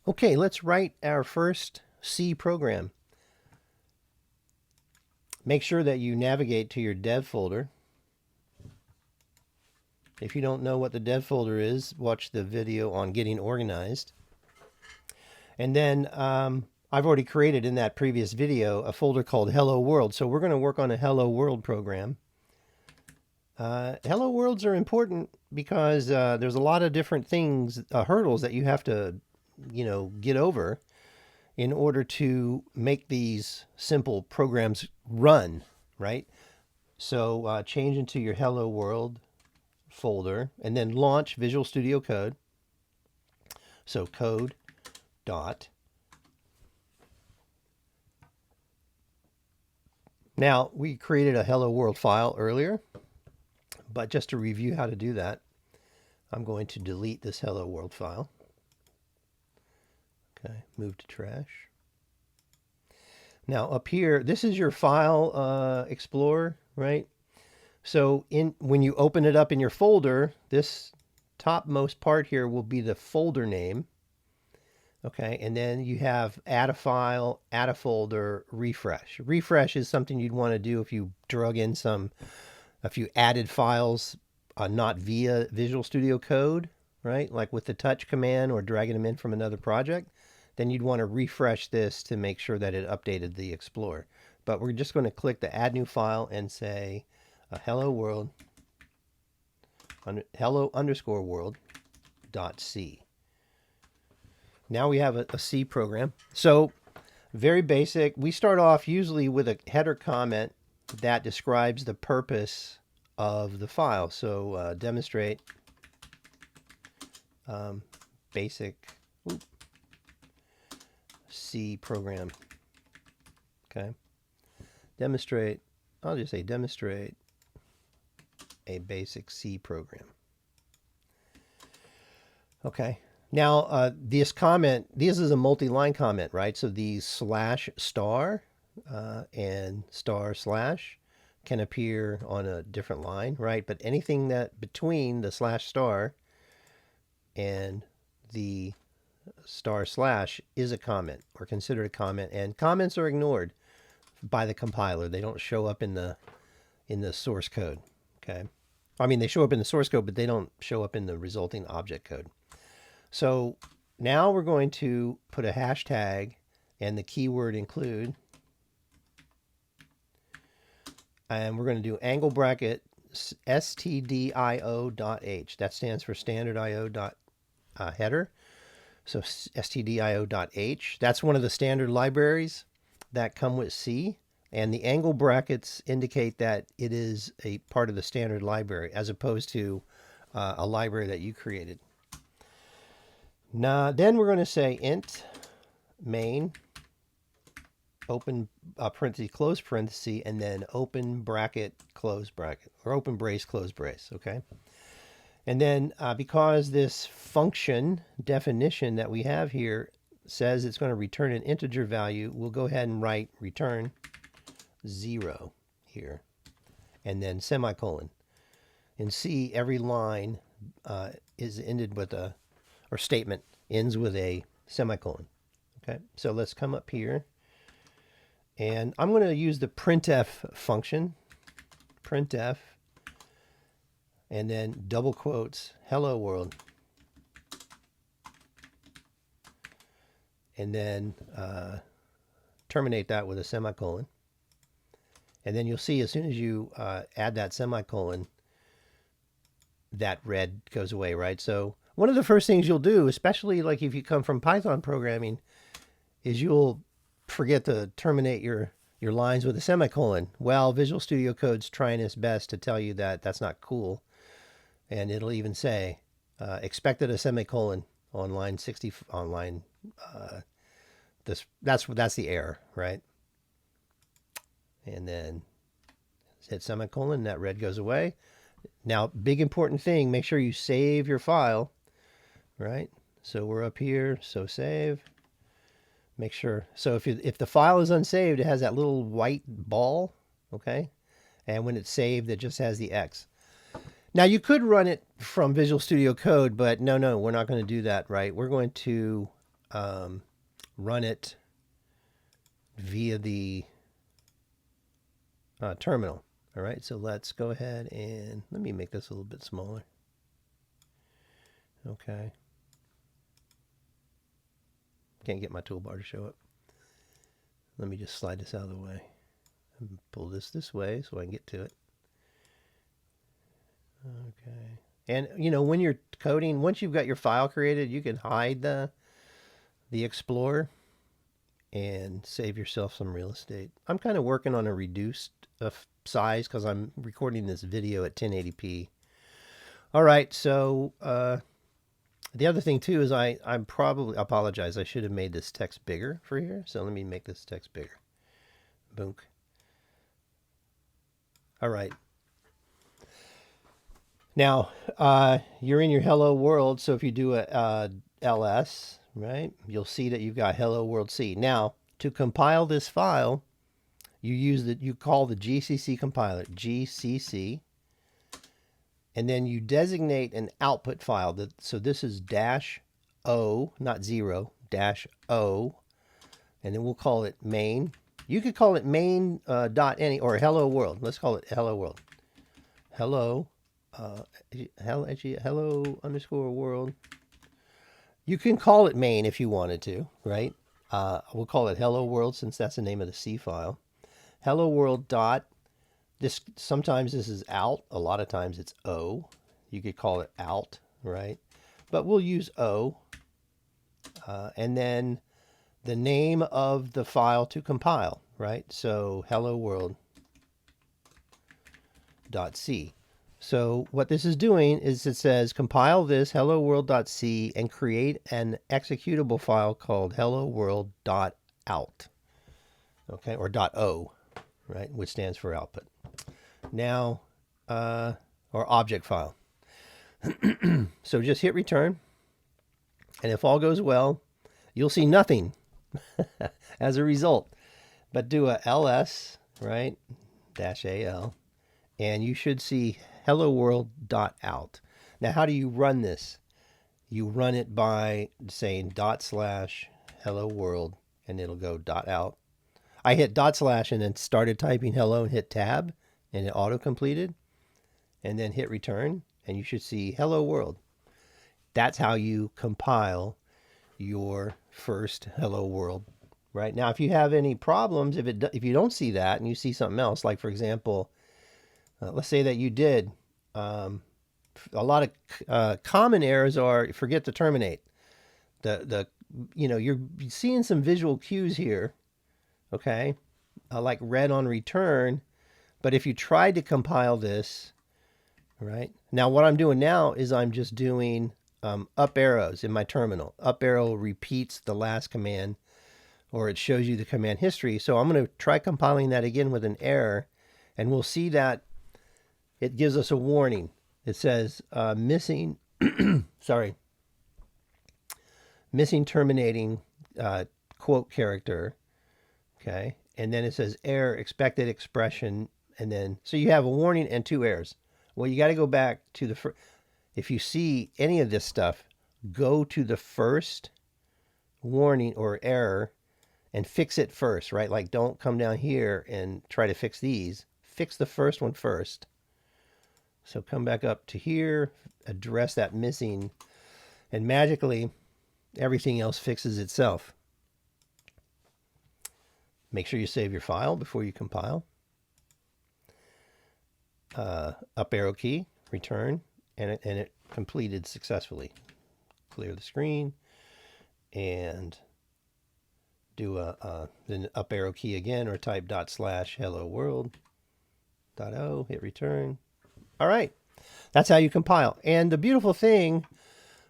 Okay, let's write our first C program. Make sure that you navigate to your dev folder. If you don't know what the dev folder is, watch the video on getting organized. And then I've already created in that previous video a folder called Hello World. So we're going to work on a Hello World program. Hello Worlds are important because there's a lot of different things, hurdles that you have to, get over in order to make these simple programs run, right? So change into your Hello World folder and then launch Visual Studio Code. So code dot. Now, we created a Hello World file earlier, but just to review how to do that, I'm going to delete this Hello World file. Okay, move to trash. Now up here, this is your file explorer, right? So when you open it up in your folder, this topmost part here will be the folder name. Okay, and then you have add a file, add a folder, refresh. Refresh is something you'd want to do if you drug in a few added files, not via Visual Studio Code, right? Like with the touch command or dragging them in from another project. Then you'd want to refresh this to make sure that it updated the Explorer. But we're just going to click the add new file and say hello world, hello_world.c. Now we have a C program. So very basic. We start off usually with a header comment that describes the purpose of the file. So demonstrate basic C program. Okay. Demonstrate, I'll just say demonstrate a basic C program. Okay. Now, this comment, this is a multi-line comment, right? So these slash star and star slash can appear on a different line, right? But anything that between the slash star and the star slash is a comment or considered a comment, and comments are ignored by the compiler. They don't show up in the source code. Okay. I mean, they show up in the source code, but they don't show up in the resulting object code. So now we're going to put a hashtag and the keyword include, and we're going to do angle bracket stdio.h. That stands for standard IO header. So stdio.h. That's one of the standard libraries that come with C. And the angle brackets indicate that it is a part of the standard library as opposed to a library that you created. Now, then we're going to say int main open parenthesis, close parenthesis, and then open bracket, close bracket, or open brace, close brace. Okay. And then because this function definition that we have here says it's going to return an integer value, we'll go ahead and write return 0 here, and then semicolon. In C, every line is ended with a, or statement ends with a semicolon. Okay, so let's come up here, and I'm going to use the printf function, printf, and then double quotes, hello world, and then terminate that with a semicolon. And then you'll see as soon as you add that semicolon, that red goes away, right? So one of the first things you'll do, especially like if you come from Python programming, is you'll forget to terminate your lines with a semicolon. Well, Visual Studio Code's trying its best to tell you that that's not cool. And it'll even say, expected a semicolon on line 60, on line, that's the error, right? And then hit semicolon, that red goes away. Now, big important thing, make sure you save your file, right? So we're up here, so save. Make sure, so if the file is unsaved, it has that little white ball okay? And when it's saved, it just has the X. Now you could run it from Visual Studio Code, but no, we're not going to do that, right? We're going to run it via the terminal. All right, so let's go ahead and let me make this a little bit smaller. Okay. Can't get my toolbar to show up. Let me just slide this out of the way and pull this way so I can get to it. Okay. And you know, when you're coding, once you've got your file created, you can hide the Explorer and save yourself some real estate. I'm kind of working on a reduced size because I'm recording this video at 1080p. All right, so the other thing too is I'm probably, I apologize, I should have made this text bigger for here. So let me make this text bigger. Boom. All right. Now, you're in your hello world. So if you do a ls, right, you'll see that you've got hello world C. Now, to compile this file, you call the GCC compiler, GCC, and then you designate an output file. So this is -o, not 0, -o, and then we'll call it main. You could call it main dot any or hello world. Let's call it hello world. Hello, hello underscore world. You can call it main if you wanted to, right? We'll call it hello world since that's the name of the C file. Hello world dot. This sometimes this is out. A lot of times it's O. You could call it out, right? But we'll use O. And then the name of the file to compile, right? So hello world.c. So what this is doing is it says compile this hello world.c and create an executable file called hello world.out. Okay, or .o, right, which stands for output. Now, or object file. So just hit return, and if all goes well, you'll see nothing as a result. But do a ls, right, -al, and you should see hello world.out. Now, how do you run this? You run it by saying /hello world, and it'll go .out. I hit / and then started typing hello and hit tab, and it auto-completed, and then hit return, and you should see hello world. That's how you compile your first hello world. Right now, if you have any problems, if you don't see that and you see something else, like for example, let's say that you did, a lot of common errors are forget to terminate. You're seeing some visual cues here, okay, like red on return. But if you tried to compile this, right now, what I'm doing now is I'm just doing up arrows in my terminal. Up arrow repeats the last command, or it shows you the command history. So I'm going to try compiling that again with an error, and we'll see that it gives us a warning. It says missing, missing terminating quote character. Okay, and then it says error expected expression, and then so you have a warning and 2 errors. Well, you got to go back to the first. If you see any of this stuff, go to the first warning or error and fix it first, right? Like don't come down here and try to fix these. Fix the first one first. So come back up to here, address that missing, and magically everything else fixes itself. Make sure you save your file before you compile. Up arrow key, return, and it completed successfully. Clear the screen and do then up arrow key again, or type /hello world.o, hit return. All right, that's how you compile. And the beautiful thing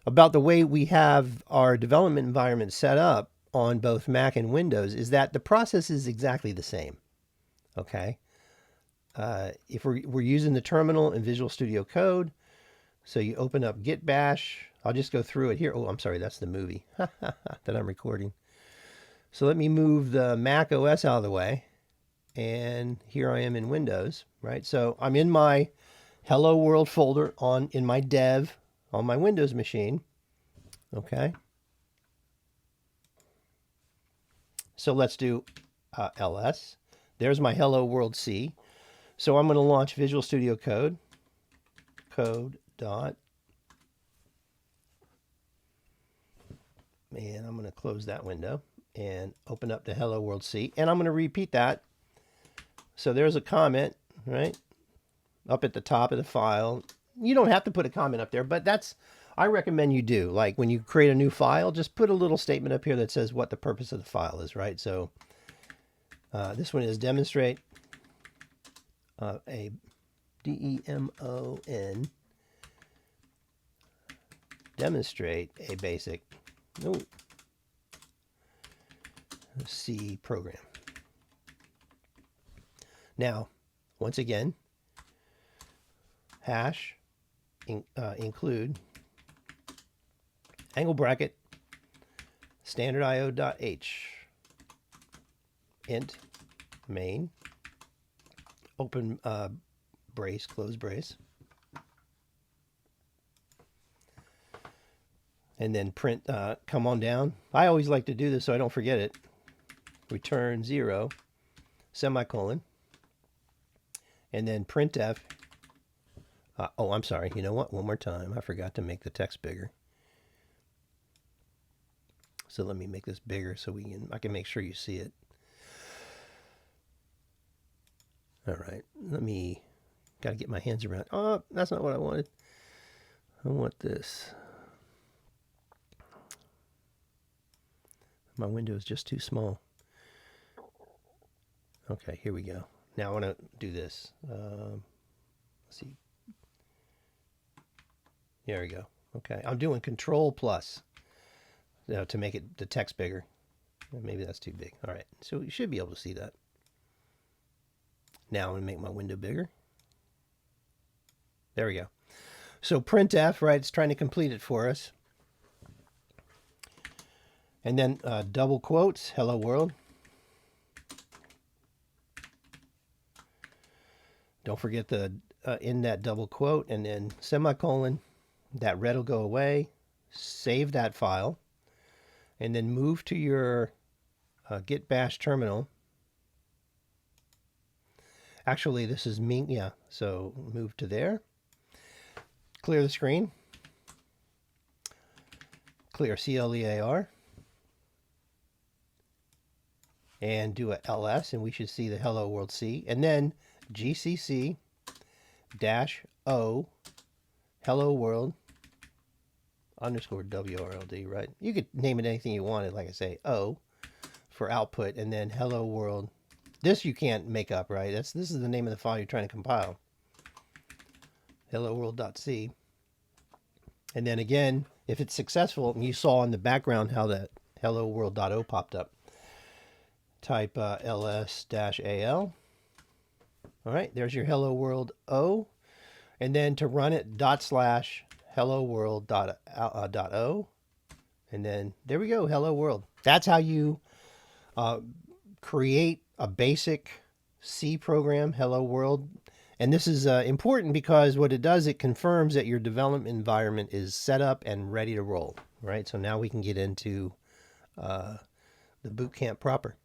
about the way we have our development environment set up on both Mac and Windows is that the process is exactly the same. Okay, if we're using the terminal in Visual Studio Code, so you open up Git Bash. I'll just go through it here. Oh, I'm sorry, that's the movie that I'm recording. So let me move the Mac OS out of the way, and here I am in Windows, right? So I'm in my Hello World folder in my dev on my Windows machine, okay? So let's do ls. There's my Hello World C. So I'm going to launch Visual Studio Code, and I'm going to close that window and open up the Hello World C, and I'm going to repeat that. So there's a comment, right, up at the top of the file. You don't have to put a comment up there, but I recommend you do. Like when you create a new file, just put a little statement up here that says what the purpose of the file is, right? So this one is demonstrate a DEMON, demonstrate a basic C program. Now, once again, hash include angle bracket standard io.h int main open brace close brace, and then print come on down. I always like to do this so I don't forget it. Return 0 semicolon, and then printf. Oh, I'm sorry. You know what? One more time. I forgot to make the text bigger. So let me make this bigger so I can make sure you see it. All right. Got to get my hands around. Oh, that's not what I wanted. I want this. My window is just too small. Okay, here we go. Now I want to do this. Let's see. There we go. Okay, I'm doing Control plus to make the text bigger. Maybe that's too big. All right, so you should be able to see that. Now I'm going to make my window bigger. There we go. So printf, right, it's trying to complete it for us. And then double quotes, hello world. Don't forget the in that double quote, and then semicolon. That red will go away. Save that file, and then move to your git bash terminal. Actually, this is me. Yeah, so move to there. Clear the screen. Clear CLEAR. And do a ls, and we should see the Hello World C. And then GCC -O Hello World _WRLD, right? You could name it anything you wanted, like I say, O for output, and then Hello World. This you can't make up, right? This is the name of the file you're trying to compile. Hello World.c. And then again, if it's successful, and you saw in the background how that Hello World.o popped up, type ls-al. All right, there's your Hello World O. And then to run it, /hello world.o. And then there we go, Hello World. That's how you create a basic C program, Hello World. And this is important because what it does, it confirms that your development environment is set up and ready to roll, right? So now we can get into the boot camp proper.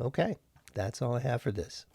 Okay, that's all I have for this.